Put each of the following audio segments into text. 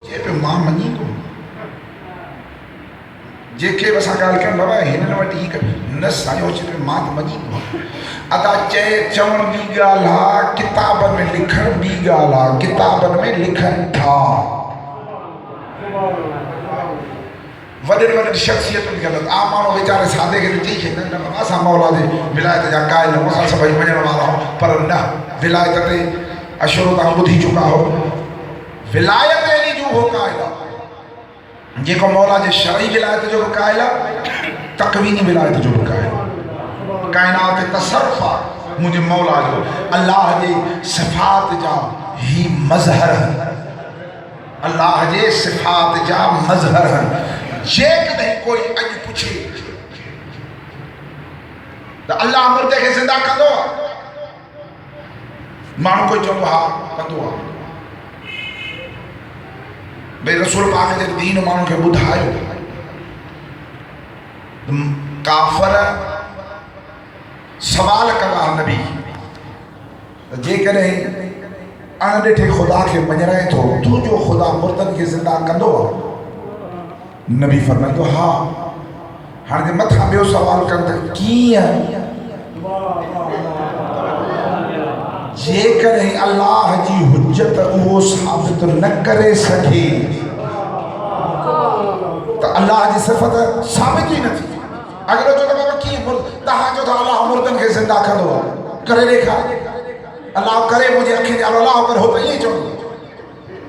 जे पे मां मञी को जेके बसा गाल कर बाबा हिनन वटि ही न सायो चे पे मां मञी को अदा चवण बि गाल हा किताबन में लिखण बि गाल हा किताबन में लिखन था वडन वडन शख्सियतुन गलत आ मानो बेचारे सादे के चई खे न बाबा सा मौला दे विलायत जा कायल न मसा सभई मञण वाला हो पर न विलायत ते अशुर ता बुधी चुका हो विलायत एली जो हो कायदा जेको मौला जे शरई विलायत जो कायला तकवीनी विलायत जो कायला कायनात तसरफा मुझे मौला जो अल्लाह जे सिफात जा ही मजहर अल्लाह जे सिफात जा मजहर जे कदे कोई अज पूछे तो अल्लाह मुर्दे के जिंदा कंदो मानो कोई चवंदो हा कंदो भाई रसूल पाक जे दीन मानू के बुधायो काफर सवाल कला नबी जे करे अण ॾिठे खुदा के मञाए थो तू जो खुदा मुर्दन के जिंदा कंदो नबी फरमाईंदो हा हाणे जे मथा ॿियो सवाल कनि त कीअं जेकॾहिं अल्लाह जी हुज्जत उहो साबित न करे सके तो अल्लाह जी सिफ़त साबित ही न थी अगर जो बाबा कीअं तव्हां जो त अल्लाह मुर्दन खे ज़िंदा कंदो करे ॾेखार अल्लाह करे मुंहिंजे अखियुनि जे अल्लाह पर हो त ईअं चवंदो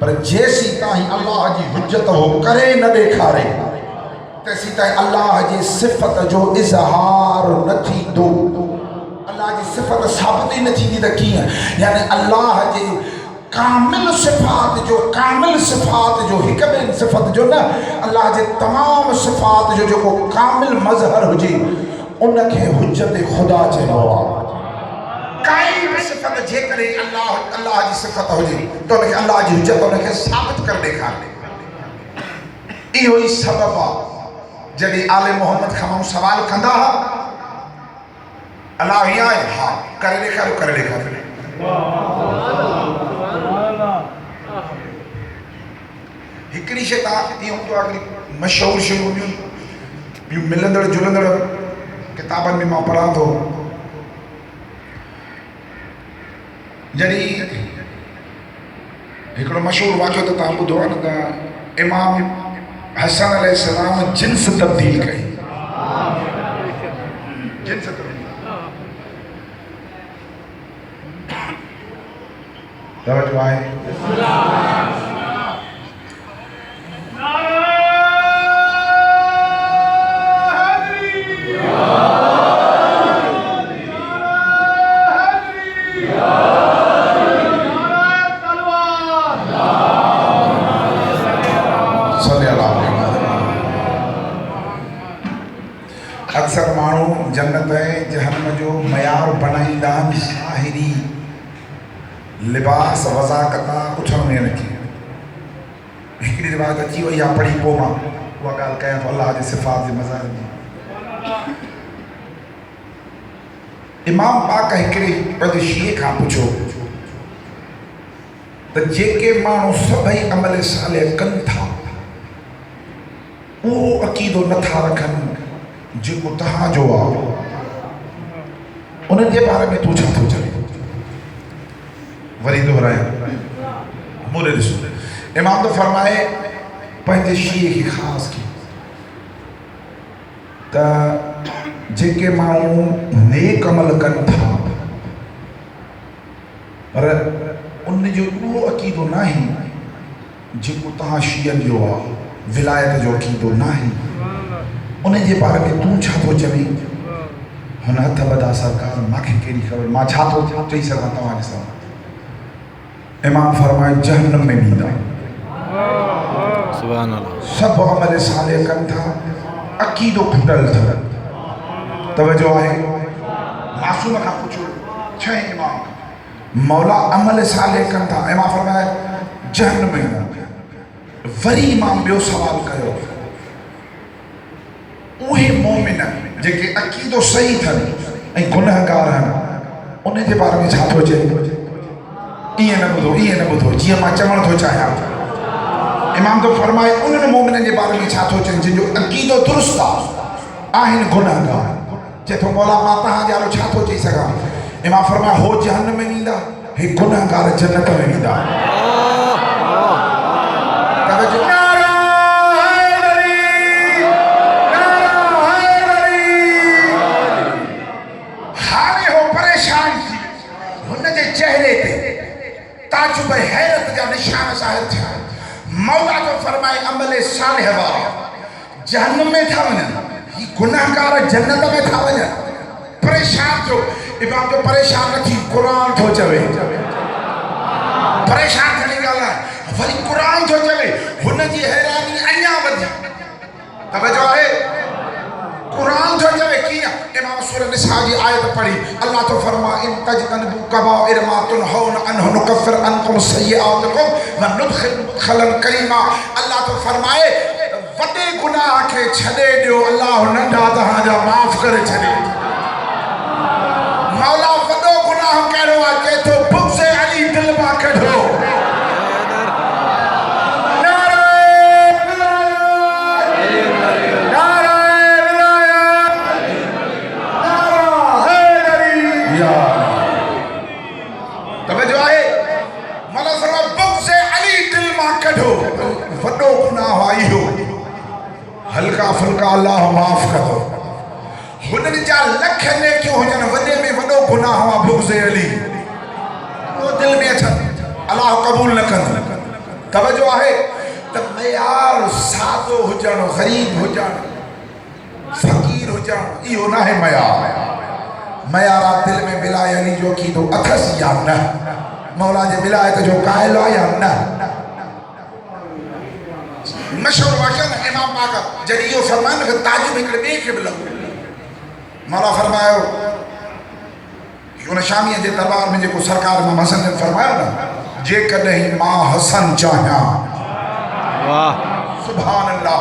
पर जेसीं ताईं अल्लाह जी हुज्जत हो करे न ॾेखारे तेसीं ताईं अल्लाह जी सिफ़त जो इज़हार न थींदो अल्लाह जी सिफ़त साबित ही न थींदी त कीअं यानी अल्लाह जे कामिल सिफ़ात जो हिक ॿिनि सिफ़त जो न अल्लाह जे तमाम सिफ़ात जो जेको कामिल मज़हर हुजे उनखे हुज्जत खुदा चइबो आहे काई बि सिफ़त जेकॾहिं अल्लाह जी सिफ़त हुजे त उनखे अल्लाह जी हुज्जत उनखे साबित करे ॾेखारे इहो ई सबबु आहे जॾहिं आले मोहम्मद खां माण्हू सवाल कंदा हुआ अल्लाह हीअं आहे हा करे ॾेखारियो हिकिड़ी शइ तव्हां इहो हूंदो आहे कि मशहूरु शयूं ॿियूं मिलंदड़ जुलंदड़ किताबनि में मां पढ़ां थो जॾहिं हिकिड़ो मशहूरु वाक़ियो त तव्हां ॿुधो आहे न त इमाम हसन अलैहिस्सलाम जिन्स तब्दील कई जिन्स तवज्जो आहे अक्सर माण्हू जन्नत ऐं जहन्नम जो मयार बनाईंदा आहिनि ज़ाहिरी लिबास वज़ाकता उथण में रखी हिकिड़ी रिवायत अची वई आहे पढ़ी पोइ मां उहा ॻाल्हि कयां थो अल्लाह जे सिफ़ात जे मज़ार जी इमाम पाक हिकिड़े पंहिंजे शींहं खां पुछो त जेके माण्हू सभई अमल सालिह कनि था उहो अक़ीदो नथा रखनि जेको तव्हांजो आहे उन्हनि जे बारे में तूं छा थो चवे वरी दोहरायां मूरे ॾिसो इमाम तो फरमाए पंहिंजे शींहं खे ख़ासि की त जेके माण्हू नेक अमल कनि था पर उन जो उहो अक़ीदो न आहे जेको तव्हां शींहनि जो आहे विलायत जो अक़ीदो न आहे उन जे बारे में तूं छा थो चवीं हुन हथ वधा सरकार मूंखे कहिड़ी ख़बर मां छा थो चई सघां तव्हां ॾिसो इमाम फरमाए जहन्नम में वेंदा सुभान अल्लाह सभु अमल सालिह कनि था अक़ीदो खुटल अथव तवज्जो आहे मासूम खां पुछो छह इमाम मौला अमल सालिह कनि था इमाम फरमाए जहन्नम में वेंदा वरी इमाम ॿियो सवाल कयो उहे मोमिन जेके अक़ीदो सही अथनि ऐं गुनहगार आहिनि उन जे बारे में छा थो चए ईअं न ॿुधो जीअं मां चवण थो चाहियां इमाम तो फरमाए उन्हनि मोमिननि जे बारे में छा थो चए जिन जो अक़ीदो दुरुस्त आहिनि गुनाहगार चए थो मौला मां तव्हां जे आलो छा थो चई सघां इमाम फरमाए हो जहन्नम में वेंदा हे गुनाहगार जन्नत में वेंदा हाणे हो परेशान थी हुन जे चेहरे ते ताजुब हैरत जा निशान ज़ाहिर थिया मौला जो फरमाए अमल सालिह वारा जहन्नम में था वञनि ही गुनाहगार जन्नत में था वञनि परेशान थियो इमाम जो परेशान न थी क़ुर थो चवे परेशान थियण जी ॻाल्हि आहे वरी क़ुर थो चवे हुन जी हैरानी अञा वधी तवजो आहे क़ुर थो चवे कीअं इमाम सूरह निसा जी आयत पढ़ी अल्लाह तो फरमा इन तजतनबू कबाइर मा तुनहून अन्हु नुकफ्फिर अन्कुम सय्यिआतिकुम व नुदखिलकुम मुदखलन करीमा अल्लाह तो फरमाए वॾे गुनाह खे छॾे ॾियो अल्लाह नंढा तव्हांजा माफ़ करे छॾे मौला वॾो गुनाह कहिड़ो आहे चए थो बुग़्ज़ अली दिलि मां कढो वॾो गुनाह आहे इहो हल्का फुल्का अल्लाह माफ़ कंदो हुननि जा लख नेकियूं हुजनि वॾे में वॾो गुनाह आहे बुग़्ज़ अली उहो दिलि में अचनि अल्लाह क़बूल न कंदो तवजो आहे त मयार सादो हुजणु ग़रीब हुजणु फ़क़ीर हुजणु इहो न आहे मयार आहे दिलि में विलाय अली जो अक़ीदो अथसि या न मौला जे विलायत जो क़ाइल आहे या न मशहूर वाक़िया न इमाम पाक जॾहिं इहो फरमायो न ताजुब हिकिड़े ॿिए खे बि लॻो मौला फरमायो हुन शामीअ जे दरबार में जेको सरकार में हसन ने फरमायो न जेकॾहिं मां हसन चाहियां सुभान अल्लाह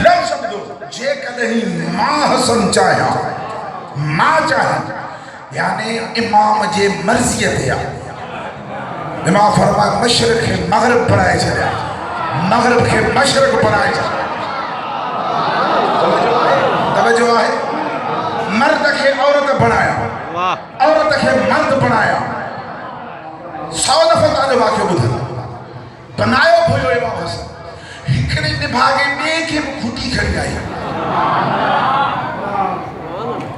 लफ़्ज़ ॿुधो जेकॾहिं मां हसन चाहियां मां चाहियां यानी इमाम जे मर्ज़ीअ ते आहे इमाम फरमायो मशरिक़ खे मग़रिब बणाए छॾिया मग़रिब के मशरक़ बनाए तवज्जो है मर्द के औरत बनाया औरत के मर्द बनाया 100 दफ़ा तव्हांजो वाक़ियो ॿुधल बनायो हुयो इमाम हसन हिकिड़े निभागे ॿिए खे बि खुटी खणी आई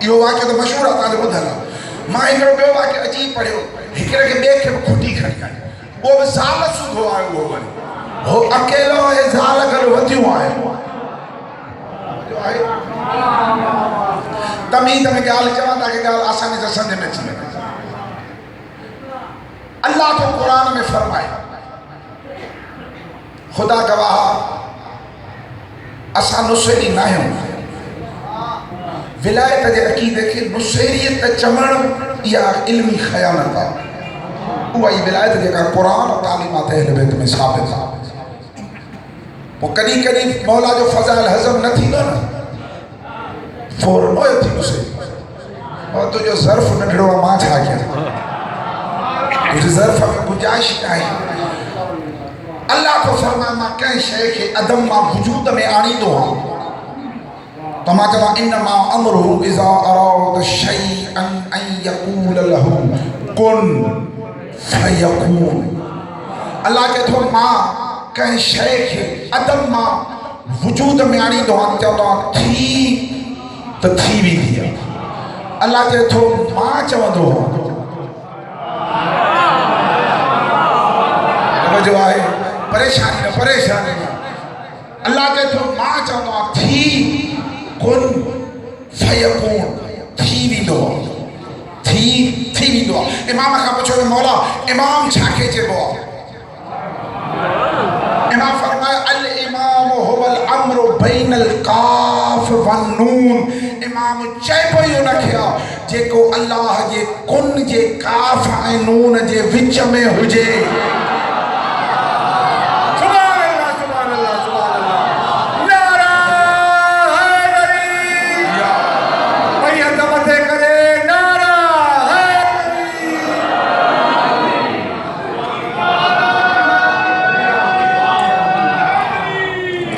इहो वाक़ियो त मशहूरु आहे तव्हांजो ॿुधल आहे मां हिकिड़ो ॿियो वाक़ियो अजीब पढ़ियो हिकिड़े खे ॿिए खे बि खुटी खणी आई उहो बि ज़ाल सूधो आयो उहो वरी हो अकेलो है ज़ाल गॾु वधियो आहे तमीज़ में ॻाल्हि चवां ताकि ॻाल्हि आसानी सां सम्झ में अची वञे अल्लाह तो क़ुरान में फरमाए खुदा गवाह असां नुसैरी न आहियूं विलायत जे अक़ीदे खे नुसैरियत चवणु इहा इल्मी ख़यानत आहे उहा ई विलायत जेका क़ुरान और तालीमात अहल बैत में साबित आहे वो कॾहिं कॾहिं मौला जो फ़ज़ाइल हज़म न थींदो न फौरन ओए थी मुझे और तुझो ज़र्फ़ नंढड़ो आहे मां छा कयां तुझे ज़र्फ़ में गुंजाइश आहे अल्लाह तो फरमाए मां कंहिं शइ खे अदम मां वजूद में आणींदो आहियां त मां चवां इन्नमा अमरुहु इज़ा अरादा शैअन अन यक़ूल लहू कुन फयकून अल्लाह चए थो मां कंहिं शइ खे अदम मां वजूद में आणींदो आहियां चवंदो आहियां थी त थी वेंदी आहे अल्लाह चए थो मां चवंदो जो आहे परेशानी न परेशानी न अल्लाह चए थो मां चवंदो आहियां थी कुन फयकून थी वेंदो आहे थी वेंदो आहे इमाम खां पुछो त मौला इमाम छा खे चइबो आहे इमाम फरमाए अल इमाम हुवल अम्रु बैनल काफ वन नून इमाम चइबो ई उनखे आहे जेको अल्लाह जे कुन जे काफ ऐं नून जे विच में हुजे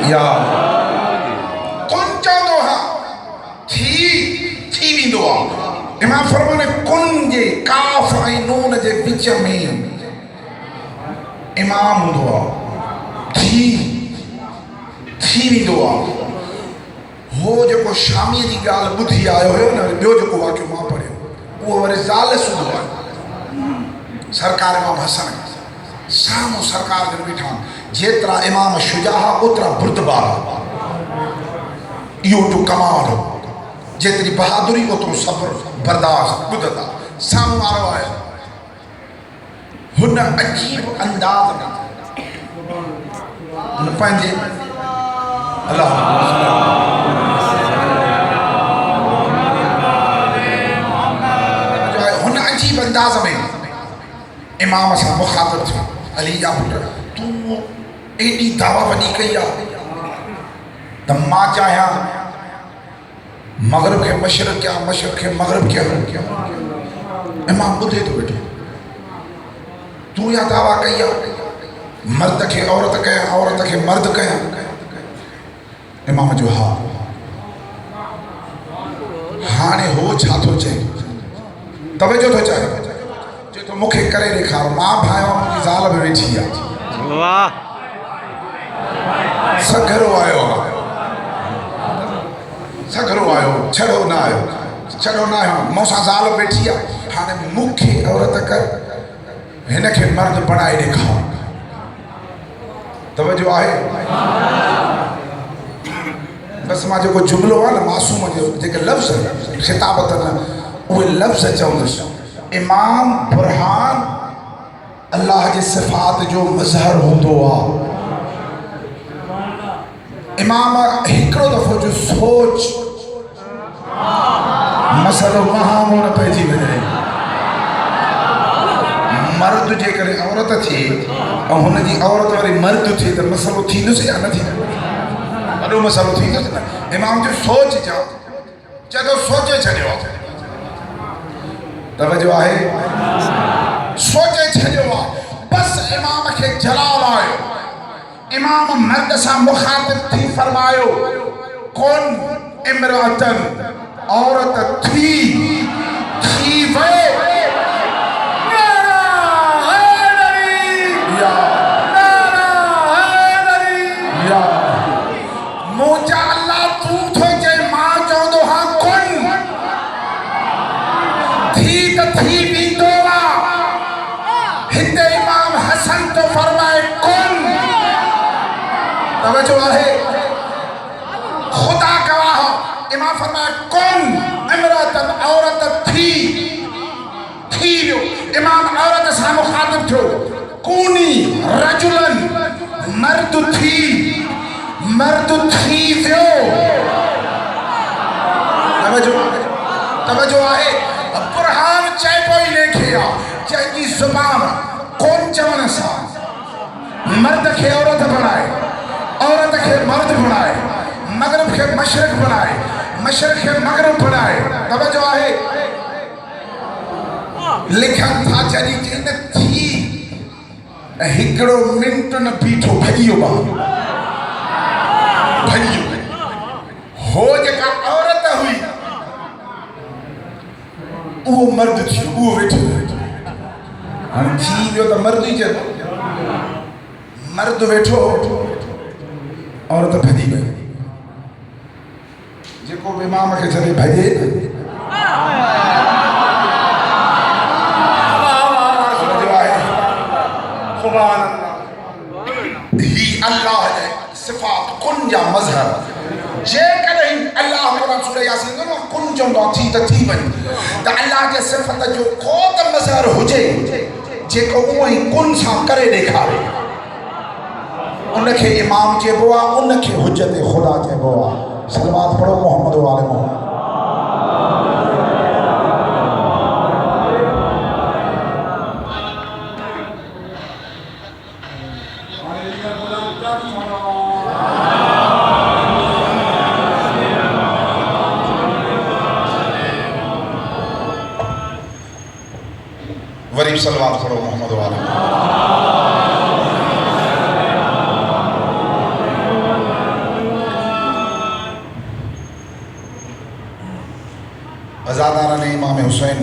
या कुन चवंदो हा थी वेंदो आहे। इमाम फरमाने कुन जे काफ ऐं नून जे विच में इमाम हूंदो आहे, थी वेंदो आहे। हो जेको शामीअ जी ॻाल्हि ॿुधी आयो हुयो न, ॿियो जेको वाक़ियो मां पढ़ियो उहो वरी ज़ाल सूदो आहे। सरकार इमाम हसन साम्हूं सरकार जन बीठा, जेतिरा इमाम शुजा ओतिरा बुर्दबार, इहो टू कमाल हो, जेतिरी बहादुरी ओतिरो सब्र बर्दाश्त ॿुधंदा। साम्हूं वारो आहे, हुन अजीब अंदाज़ में हुन पंहिंजे हुन अजीब अंदाज़ में इमाम सां मुखातिब थियो, अली जा पुट तूं एॾी दावा वॾी कई आहे त मां चाहियां मग़रिब खे मशरिक़ कयां, मशरिक़ खे मग़रिब कयां। इमाम ॿुधे थो वेठो, तूं इहा दावा कई आहे मर्द खे औरत कयां, औरत खे मर्द कयां। इमाम जो हा। हाणे हो छा थो चए, तवजो थो चए, चए थो मूंखे करे ॾेखार। मां भायो मुंहिंजी ज़ाल बि वेठी आहे, वाह सघरो आयो आहे, सघरो आयो, छड़ो न आयो, छड़ो न आयो, मूंसां ज़ाल वेठी आहे। हाणे मूंखे औरत कर, हिन खे मर्द बणाए ॾेखार। तवजो आहे। बस मां जेको जुमिलो आहे न मासूम जो, जेके लफ़्ज़ ख़िताबत न उहे लफ़्ज़ चवंदुसि। इमाम बुरहान अल्लाह जे सिफ़ात जो मज़हर हूंदो आहे। इमाम हिकिड़ो दफ़ो जो सोच मसलो महामो न पइजी वञे। मर्द जे करे औरत थिए ऐं हुनजी औरत वरी मर्द थिए त मसलो थींदुसि या न थींदुसि? वॾो मसलो थींदुसि न। इमाम जो सोच चओ, चए थो सोचे छॾियो आहे। तवजो आहे, सोचे छॾियो आहे। बसि इमाम खे जलाल आयो। इमाम मर्द सां मुखातिब थी फरमायो, कुन इमरातन, औरत थी वयो। मुंहिंजा अल्लाह तूं थो चए, मां चवंदो हाँ कुन, थी त थी वेंदो आहे। हिते इमाम हसन तो फरमाए कुन। तवजो आहे, खुदा गवाह, इमाम फरमाए कुन इमरातन, औरत थी वियो। इमाम औरत सां मुखातिब थियो, कूनी रजुलन, मर्द थी वियो। तवजो आहे। बुरहान चए पोइ लेखे आहे, जंहिंजी ज़ुबान कोन चवण सां मर्द खे औरत बणाए, औरत खे मर्द बणाए, मग़रिब खे मशरिक़ बणाए, मशरिक़ खे मग़रिब बणाए। तवजो आहे, लिखनि था जॾहिं चई थी हिकिड़ो मिंट न बीठो, भॼी वियो भॼी हो। जेका औरत हुई उहो मर्द थियो, उहो वेठो। हाणे थी वियो त मर्द ई चए, मर्द वेठो, औरत भॼी वई। जेको बि इमाम खे छॾे भॼे ही अल्लाह जे सिफ़ात कुन जा मज़हर। जेकॾहिं अल्लाह क़ुरान सूरह यासीन में कुन चवंदो आहे थी त थी वञे, त अल्लाह जे सिफ़त जो को त मज़हर हुजे जेको उहो ई कुन सां करे ॾेखारे, उनखे इमाम चइबो आहे, उनखे हुजत ख़ुदा चइबो आहे। सलवात पढ़ो मोहम्मद वाले मोहम्मद। वरी सलवात पढ़ो मोहम्मद वाले। अजादारा ने इमाम हुसैन